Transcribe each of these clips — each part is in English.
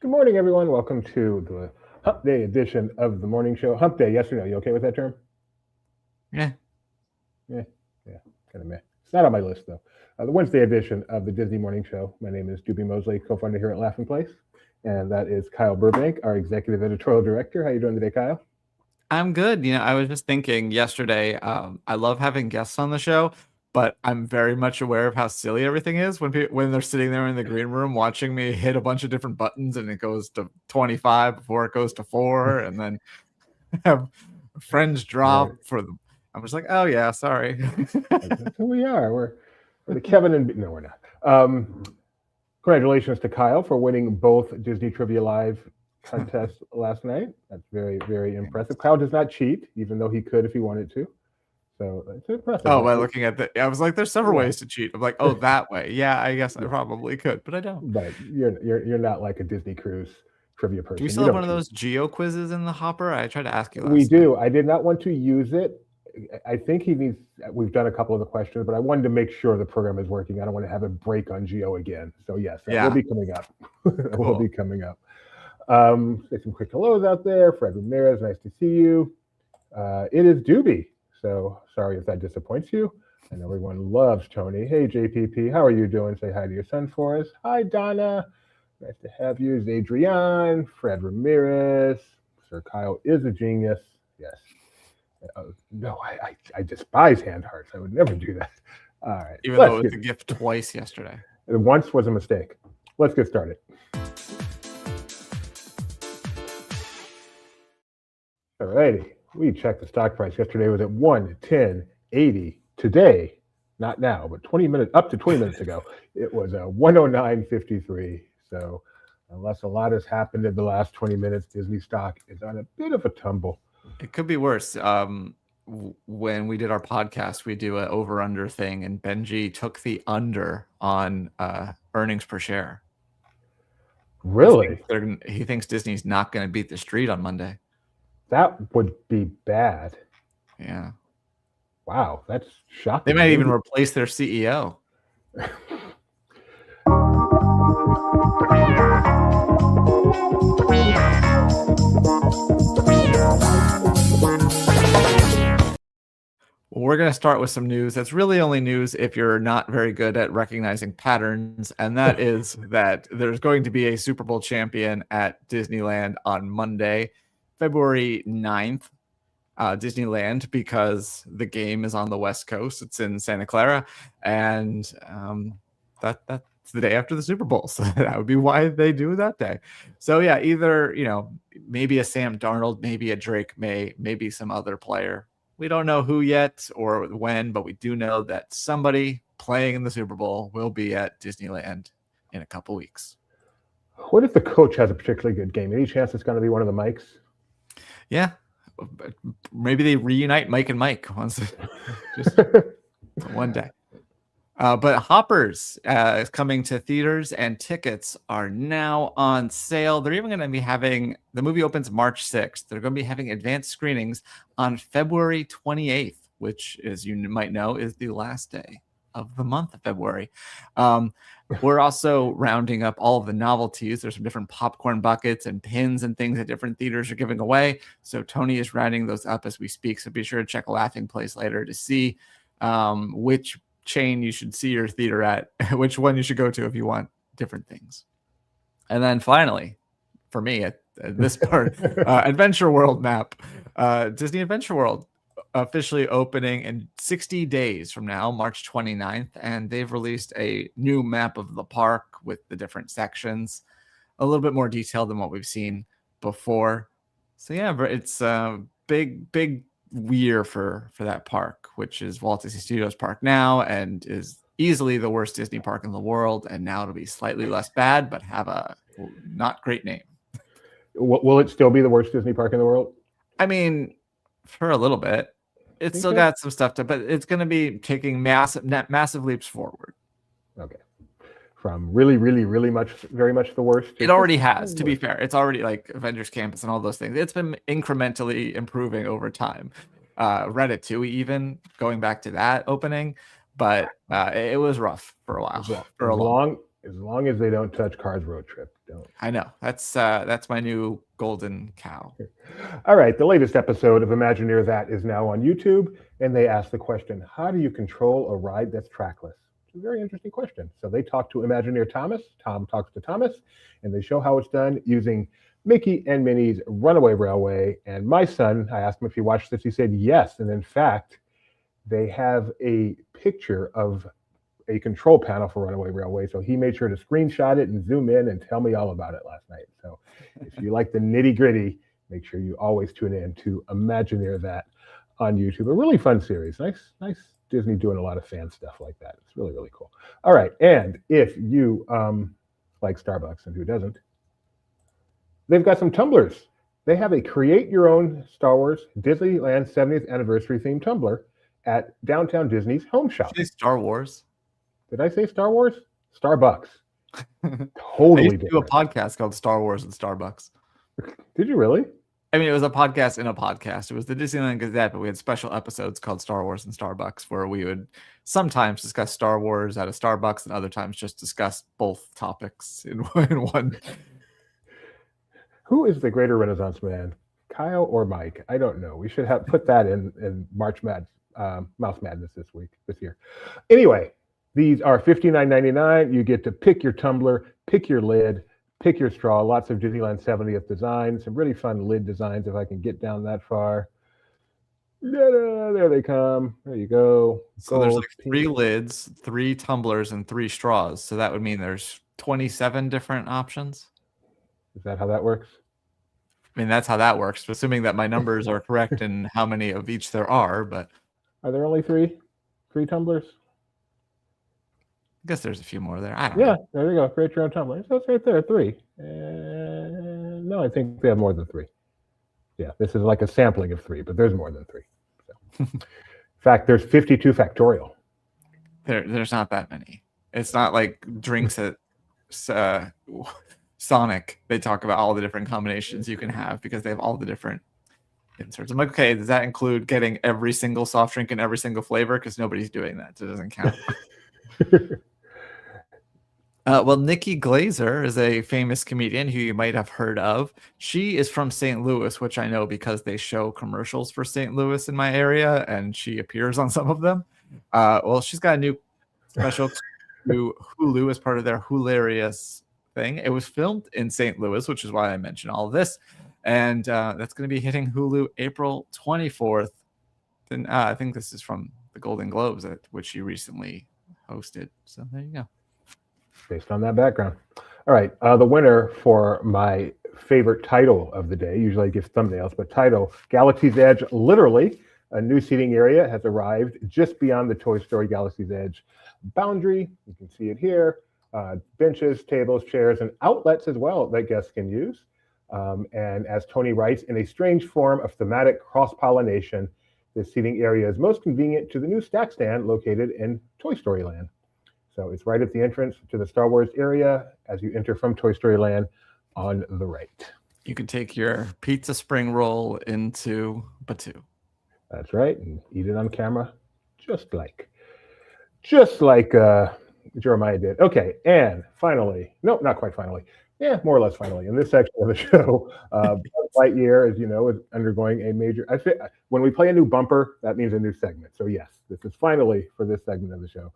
Good morning, everyone. Welcome to the Hump Day edition of the morning show. Hump Day, yes or no? You okay with that term? Yeah. Yeah, yeah, kind of meh. It's not on my list, though. The Wednesday edition of the Disney Morning Show. My name is Doobie Mosley, co-founder here at Laughing Place. And that is Kyle Burbank, our executive editorial director. How you doing today, Kyle? I'm good. I was just thinking yesterday, I love having guests on the show, but I'm very much aware of how silly everything is when they're sitting there in the green room watching me hit a bunch of different buttons and it goes to 25 before it goes to 4 and then have friends Right. drop for them. I'm just like, oh yeah, sorry. That's who we are. We're the Kevin and... No, we're not. Congratulations to Kyle for winning both Disney Trivia Live contests last night. That's very, very impressive. Kyle does not cheat, even though he could if he wanted to. So it's impressive. Oh, by looking at the, I was like, there's several ways to cheat. I'm like, oh, that way. Yeah, I guess I probably could, but I don't. But you're not like a Disney Cruise trivia person. Do we still have one of those geo quizzes in the hopper? I tried to ask you last We do. night. I did not want to use it. I think he needs. We've done a couple of the questions, but I wanted to make sure the program is working. I don't want to have a break on Geo again. So yes, that will be coming up. That will be coming up. Say some quick hellos out there. Fred Ramirez, nice to see you. It is Doobie. So sorry if that disappoints you. I know everyone loves Tony. Hey JPP, how are you doing? Say hi to your son for us. Hi Donna. Nice to have you. Adrian, Fred Ramirez. Sir Kyle is a genius. Yes. No, I despise hand hearts. I would never do that. All right. Even though it was a gift twice yesterday. Once was a mistake. Let's get started. All righty. We checked the stock price yesterday. It was at 110.80. Today, not now, but up to 20 minutes ago, it was 109.53. So unless a lot has happened in the last 20 minutes, Disney stock is on a bit of a tumble. It could be worse. When we did our podcast, we do an over-under thing, and Benji took the under on earnings per share. Really? He thinks Disney's not going to beat the street on Monday. That would be bad. Yeah. Wow, that's shocking. They might even replace their CEO. We're going to start with some news. That's really only news if you're not very good at recognizing patterns. And that is that there's going to be a Super Bowl champion at Disneyland on Monday, February 9th. Disneyland, because the game is on the West Coast. It's in Santa Clara. And that's the day after the Super Bowl. So that would be why they do that day. So yeah, either, maybe a Sam Darnold, maybe a Drake May, maybe some other player. We don't know who yet or when, but we do know that somebody playing in the Super Bowl will be at Disneyland in a couple weeks. What if the coach has a particularly good game? Any chance it's going to be one of the Mikes? Yeah. Maybe they reunite Mike and Mike once, just one day. But Hoppers is coming to theaters, and tickets are now on sale. They're even going to be having, the movie opens March 6th. They're going to be having advanced screenings on February 28th, which, as you might know, is the last day of the month of February. We're also rounding up all of the novelties. There's some different popcorn buckets and pins and things that different theaters are giving away. So Tony is rounding those up as we speak. So be sure to check Laughing Place later to see which chain you should see your theater at, which one you should go to if you want different things. And then finally, for me at this part, Adventure World map, Disney Adventure World officially opening in 60 days from now, March 29th. And they've released a new map of the park with the different sections, a little bit more detailed than what we've seen before. So yeah, it's a big year for that park, which is Walt Disney Studios Park now, and is easily the worst Disney park in the world. And now it'll be slightly less bad, but have a not great name. Will it still be the worst Disney park in the world? I mean, for a little bit. It's still got some stuff but it's going to be taking massive leaps forward. Okay. From really much, very much the worst. It already has, to be fair. It's already like Avengers Campus and all those things. It's been incrementally improving over time. Ratatouille even, going back to that opening. But it was rough for a while. As long as they don't touch Cars Road Trip, don't. I know. That's my new golden cow. All right, the latest episode of Imagineer That is now on YouTube, and they ask the question, how do you control a ride that's trackless? It's a very interesting question. So they talk to Imagineer Thomas, Tom talks to Thomas, and they show how it's done using Mickey and Minnie's Runaway Railway. And my son, I asked him if he watched this, he said yes. And in fact, they have a picture of a control panel for Runaway Railway. So he made sure to screenshot it and zoom in and tell me all about it last night. So if you like the nitty gritty, make sure you always tune in to Imagineer That on YouTube. A really fun series. Nice Disney doing a lot of fan stuff like that. It's really, really cool. All right. And if you like Starbucks, and who doesn't, they've got some tumblers. They have a create your own Star Wars Disneyland 70th anniversary themed tumbler at Downtown Disney's Home Shop. Did you say Star Wars? Did I say Star Wars? Starbucks. Totally I used to different. do a podcast called Star Wars and Starbucks. Did you really? I mean, it was a podcast in a podcast. It was the Disneyland Gazette, but we had special episodes called Star Wars and Starbucks where we would sometimes discuss Star Wars at a Starbucks and other times just discuss both topics in one. Who is the greater Renaissance man, Kyle or Mike? I don't know. We should have put that in Mouse Madness this year. Anyway, these are $59.99. You get to pick your tumbler, pick your lid, pick your straw. Lots of Disneyland 70th designs, some really fun lid designs if I can get down that far. There they come. There you go. So there's like 3 lids, 3 tumblers, and 3 straws. So that would mean there's 27 different options. Is that how that works? I mean, that's how that works, assuming that my numbers are correct and how many of each there are. But are there only 3 tumblers? I guess there's a few more there. I don't know. Yeah, there you go. Create your own tumbler. So it's right there, 3. No, I think they have more than 3. Yeah, this is like a sampling of 3, but there's more than 3. So. In fact, there's 52 factorial. There's not that many. It's not like drinks at Sonic. They talk about all the different combinations you can have because they have all the different inserts. I'm like, okay, does that include getting every single soft drink in every single flavor? Because nobody's doing that. So it doesn't count. Well, Nikki Glazer is a famous comedian who you might have heard of. She is from St. Louis, which I know because they show commercials for St. Louis in my area, and she appears on some of them. Well, she's got a new special to Hulu as part of their Hularious thing. It was filmed in St. Louis, which is why I mentioned all of this. And that's going to be hitting Hulu April 24th. Then I think this is from the Golden Globes, which she recently hosted. So there you go. Based on that background. All right. The winner for my favorite title of the day, usually I give thumbnails, but title, Galaxy's Edge, literally, a new seating area has arrived just beyond the Toy Story Galaxy's Edge boundary. You can see it here. Benches, tables, chairs, and outlets as well that guests can use. And as Tony writes, in a strange form of thematic cross-pollination, this seating area is most convenient to the new stack stand located in Toy Story Land. So it's right at the entrance to the Star Wars area as you enter from Toy Story Land on the right. You can take your pizza spring roll into Batuu. That's right, and eat it on camera, just like Jeremiah did. Okay, and finally, no, not quite finally. Yeah, more or less finally. In this section of the show, Buzz Lightyear, as you know, is undergoing a major. When we play a new bumper, that means a new segment. So yes, this is finally for this segment of the show.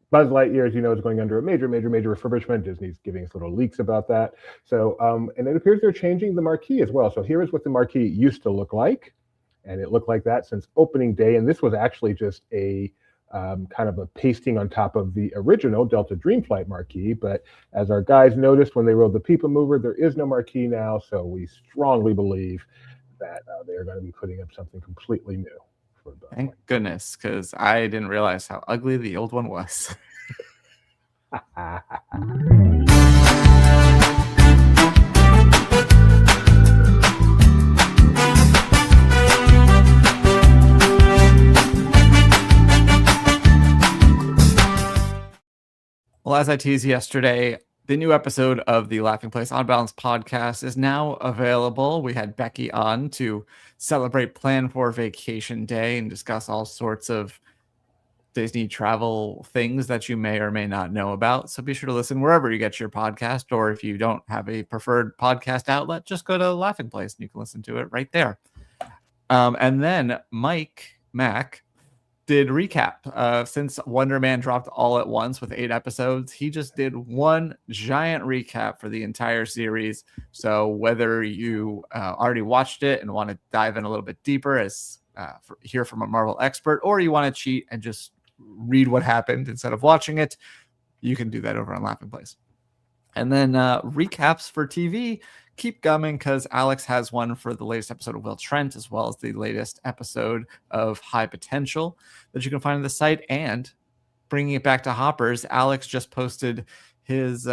Buzz Lightyear, as you know, is going under a major refurbishment. Disney's giving us little leaks about that. So, and it appears they're changing the marquee as well. So here is what the marquee used to look like. And it looked like that since opening day. And this was actually just a kind of a pasting on top of the original Delta Dreamflight marquee. But as our guys noticed when they rode the People Mover, there is no marquee now. So we strongly believe that they are going to be putting up something completely new. Thank goodness, because I didn't realize how ugly the old one was. Well, as I teased yesterday, the new episode of the Laughing Place On Balance podcast is now available. We had Becky on to celebrate Plan for Vacation Day and discuss all sorts of Disney travel things that you may or may not know about. So be sure to listen wherever you get your podcast, or if you don't have a preferred podcast outlet, just go to Laughing Place and you can listen to it right there. And then Mike Mack did recap. Since Wonder Man dropped all at once with 8 episodes, he just did one giant recap for the entire series. So whether you already watched it and want to dive in a little bit deeper as hear from a Marvel expert, or you want to cheat and just read what happened instead of watching it, you can do that over on Laughing Place. And then recaps for TV keep coming, because Alex has one for the latest episode of Will Trent, as well as the latest episode of High Potential that you can find on the site. And bringing it back to Hoppers, Alex just posted his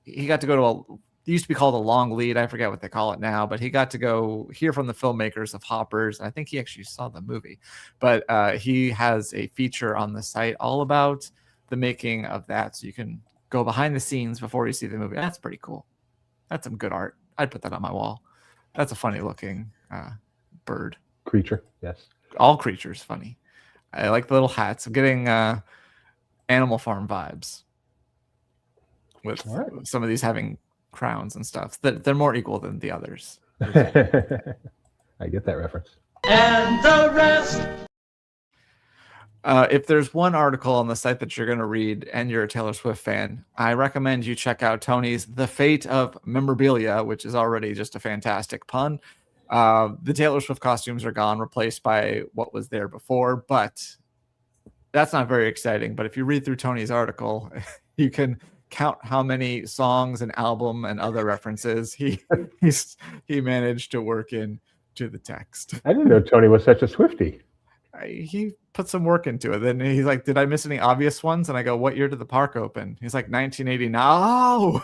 he got to go to it used to be called a long lead, I forget what they call it now, but he got to go hear from the filmmakers of Hoppers. I think he actually saw the movie, but he has a feature on the site all about the making of that, so you can go behind the scenes before you see the movie. That's pretty cool. That's some good art. I'd put that on my wall. That's a funny looking bird. Creature, yes. All creatures funny. I like the little hats. I'm getting Animal Farm vibes with some of these having crowns and stuff. They're more equal than the others. I get that reference. And the rest. If there's one article on the site that you're going to read and you're a Taylor Swift fan, I recommend you check out Tony's The Fate of Memorabilia, which is already just a fantastic pun. The Taylor Swift costumes are gone, replaced by what was there before, but that's not very exciting. But if you read through Tony's article, you can count how many songs and album and other references he managed to work in to the text. I didn't know Tony was such a Swiftie. He put some work into it. Then he's like, did I miss any obvious ones? And I go, what year did the park open? He's like, 1989. Oh!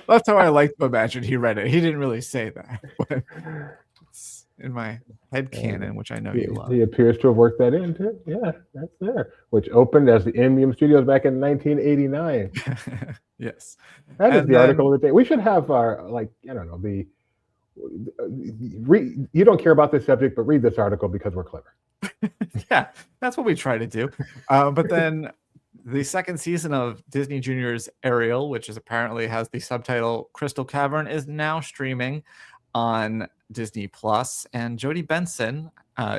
That's how I like to imagine he read it. He didn't really say that. But it's in my head canon, which I know you love. He appears to have worked that in too. Yeah, that's there. Which opened as the MGM Studios back in 1989. Yes. That is the article of the day. We should have our, like, I don't know, you don't care about this subject, but read this article because we're clever. Yeah, that's what we try to do. But then the second season of Disney Junior's Ariel, which is apparently has the subtitle Crystal Cavern, is now streaming on Disney Plus, and Jodie Benson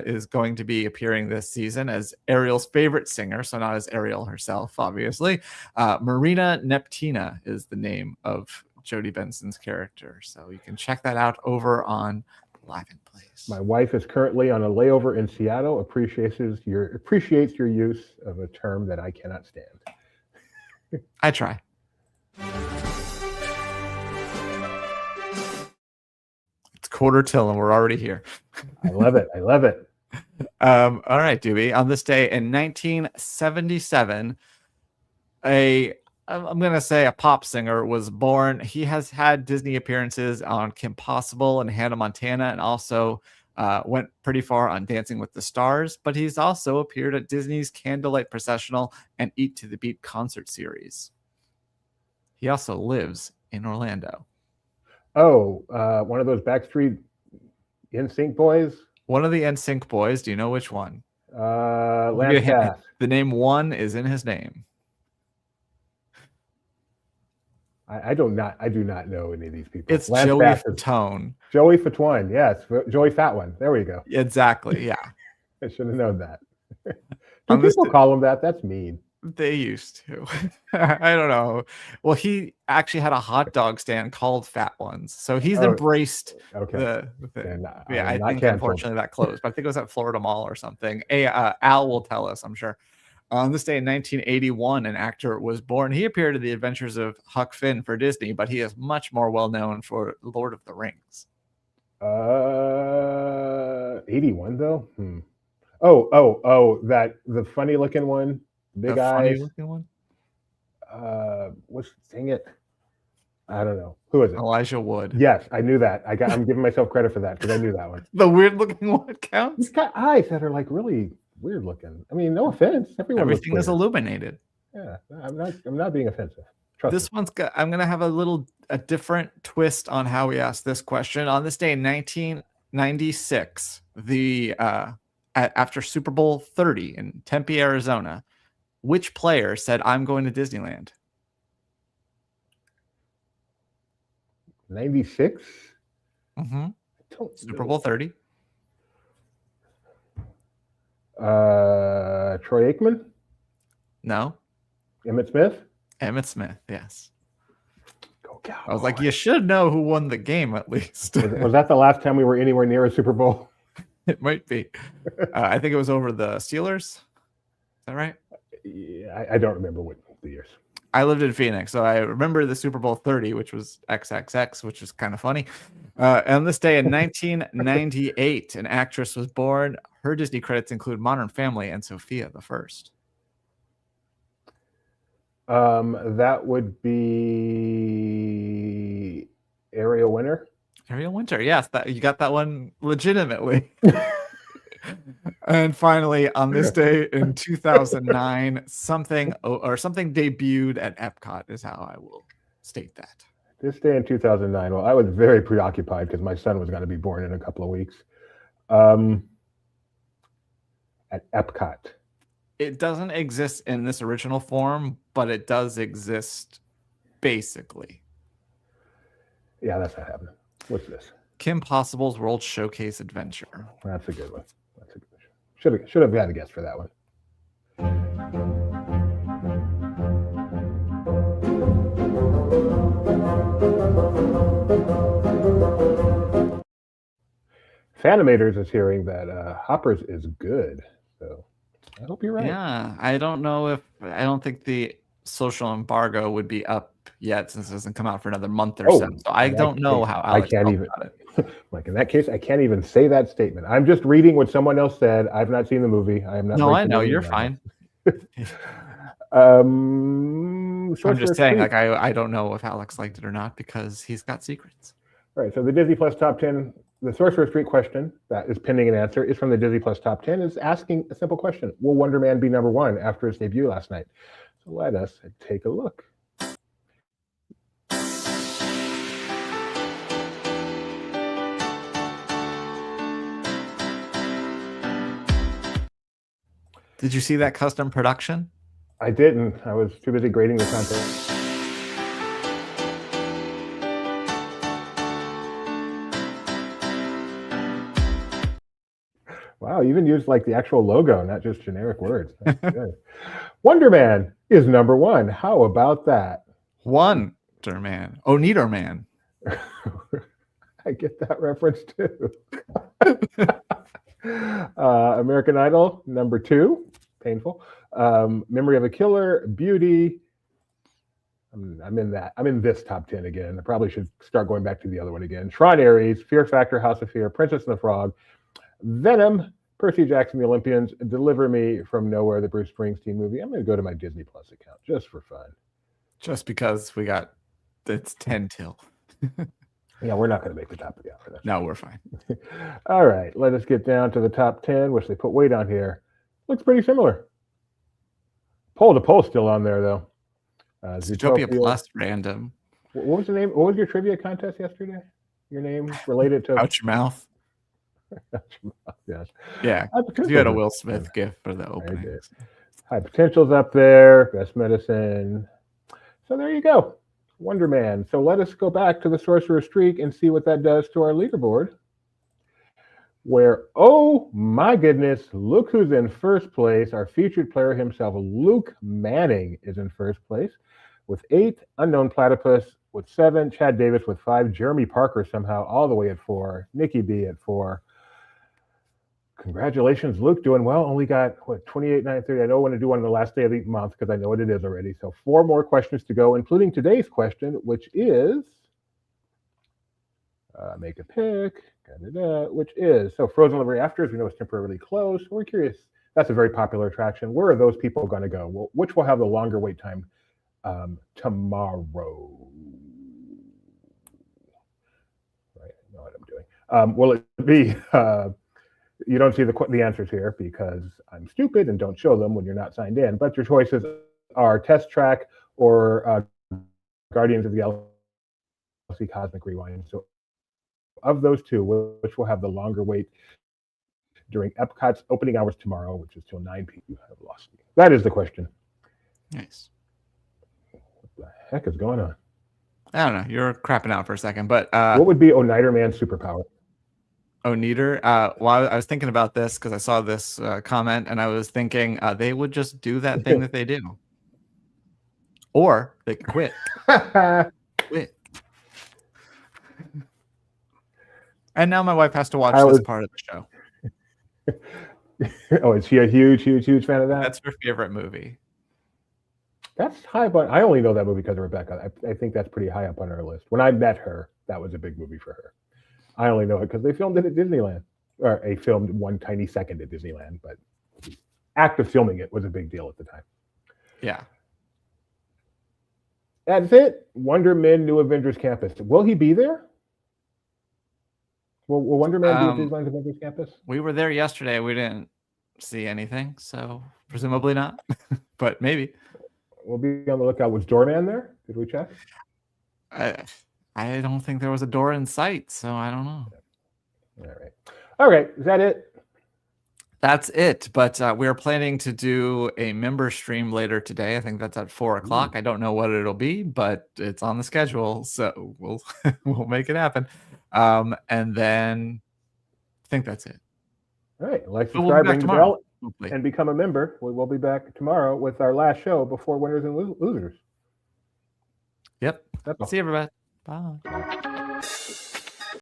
is going to be appearing this season as Ariel's favorite singer, so not as Ariel herself, obviously. Marina Neptina is the name of Jodie Benson's character, so you can check that out over on Laughing Place. My wife is currently on a layover in Seattle. Appreciates your use of a term that I cannot stand. I try. It's 1:45 and we're already here. I love it. I love it. All right, Doobie. On this day in 1977, I'm going to say a pop singer was born. He has had Disney appearances on Kim Possible and Hannah Montana, and also went pretty far on Dancing with the Stars, but he's also appeared at Disney's Candlelight Processional and Eat to the Beat concert series. He also lives in Orlando. Oh, one of those Backstreet NSYNC boys? One of the NSYNC boys. Do you know which one? Lance Bass. The name One is in his name. I do not know any of these people. It's Lance Joey Fatone. Joey Fatone, yes. Joey Fat One. There we go. Exactly, yeah. I should have known that. Do people call him that? That's mean. They used to. I don't know. Well, he actually had a hot dog stand called Fat Ones. So he's embraced the thing. I think unfortunately that closed. But I think it was at Florida Mall or something. Al will tell us, I'm sure. On this day in 1981, an actor was born. He appeared in The Adventures of Huck Finn for Disney, but he is much more well known for Lord of the Rings. 81 though. Oh, the funny looking one, big eyes. Funny looking one. Dang it. I don't know. Who is it? Elijah Wood. Yes, I knew that. I'm giving myself credit for that because I knew that one. The weird looking one counts. He's got eyes that are like really weird looking. I mean, no offense. Everything is illuminated. Yeah, I'm not being offensive. This one's got. I'm gonna have a different twist on how we asked this question. On this day in 1996, the after Super Bowl 30 in Tempe, Arizona, which player said, "I'm going to Disneyland"? 96? Mm-hmm. Super Bowl 30. Troy Aikman? No. Emmitt Smith? Emmitt Smith, yes. Go Cowboys. I was like, you should know who won the game at least. Was that the last time we were anywhere near a Super Bowl? It might be. I think it was over the Steelers. Is that right? Yeah, I don't remember what the years. I lived in Phoenix, so I remember the Super Bowl 30, which was XXX, which is kind of funny. On this day in 1998, an actress was born. Her Disney credits include Modern Family and Sophia the First. That would be Ariel Winter. Ariel Winter, yes, you got that one legitimately. And finally, on this day in 2009, something debuted at Epcot is how I will state that. This day in 2009. Well, I was very preoccupied because my son was going to be born in a couple of weeks. At Epcot. It doesn't exist in this original form, but it does exist basically. Yeah, that's not happening. What's this? Kim Possible's World Showcase Adventure. That's a good one. That's a good one. Should have had a guess for that one. Fanimators is hearing that Hoppers is good, so I hope you're right. Yeah, I don't think the social embargo would be up yet since it doesn't come out for another month or so. So I don't know how Alex felt about it. Like in that case, I can't even say that statement. I'm just reading what someone else said. I've not seen the movie. I am not. No, I know you're fine. I'm just saying, like I don't know if Alex liked it or not because he's got secrets. All right. So the Disney Plus Top 10, the Sorcerer's Street question that is pending an answer is from the Disney Plus Top 10. Is asking a simple question: will Wonder Man be number one after its debut last night? So let us take a look. Did you see that custom production? I didn't. I was too busy grading the content. Wow, you even used like the actual logo, not just generic words. That's good. Wonder Man is number one. How about that? Wonder Man. Oh, Neater Man. I get that reference too. American Idol, number two. Painful. Memory of a Killer, Beauty. I'm in that. I'm in this top 10 again. I probably should start going back to the other one again. Tron Ares, Fear Factor, House of Fear, Princess and the Frog, Venom, Percy Jackson, The Olympians, Deliver Me from Nowhere, the Bruce Springsteen movie. I'm going to go to my Disney Plus account just for fun. Just because it's 10 till. Yeah, we're not going to make the top of the hour. No, we're fine. All right, let us get down to the top 10, which they put way down here. Looks pretty similar. Poll to Poll still on there, though. Zootopia Plus, random. What was the name? What was your trivia contest yesterday? Your name related to... Out Your Mouth. Yes. Yeah, you had a Will Smith gift for the opening. High Potential's up there. Best Medicine. So there you go. Wonder Man. So let us go back to the Sorcerer's Streak and see what that does to our leaderboard. Where, oh my goodness, look who's in first place. Our featured player himself, Luke Manning, is in first place with 8, Unknown Platypus with 7, Chad Davis with 5, Jeremy Parker somehow all the way at 4, Nikki B at 4. Congratulations, Luke, doing well. Only got, 28, 930. I don't want to do one on the last day of the month because I know what it is already. So 4 more questions to go, including today's question, which is, make a pick, which is, so Frozen Library After, as we know, is temporarily closed. We're curious. That's a very popular attraction. Where are those people going to go? Well, which will have the longer wait time tomorrow? Right, I know what I'm doing. Will it be... you don't see the answers here because I'm stupid and don't show them when you're not signed in. But your choices are Test Track or Guardians of the Galaxy Cosmic Rewind. So of those two, which will have the longer wait during Epcot's opening hours tomorrow, which is till 9 p.m. You have lost me. That is the question. Nice. What the heck is going on? I don't know. You're crapping out for a second, but what would be Oneida Man's superpower? Oneida. Well, I was thinking about this because I saw this comment, and I was thinking they would just do that thing that they do, or they could quit. Quit. And now my wife has to watch this part of the show. Oh, is she a huge fan of that? That's her favorite movie. That's high, but I only know that movie because of Rebecca. I think that's pretty high up on her list. When I met her, that was a big movie for her. I only know it because they filmed it at Disneyland, or they filmed one tiny second at Disneyland, but the act of filming it was a big deal at the time. Yeah. That's it. Wonder Man New Avengers Campus. Will he be there? Will Wonder Man be at Disneyland's Avengers Campus? We were there yesterday. We didn't see anything, so presumably not, but maybe. We'll be on the lookout. Was Doorman there? Did we check? I don't think there was a door in sight, so I don't know. All right. Is that it? That's it. But we are planning to do a member stream later today. I think that's at 4 o'clock. I don't know what it'll be, but it's on the schedule, so we'll make it happen. And then I think that's it. All right. Like, subscribe, ring the bell, and become a member. We will be back tomorrow with our last show before Winners and Losers. Yep. See you, everybody. Bye.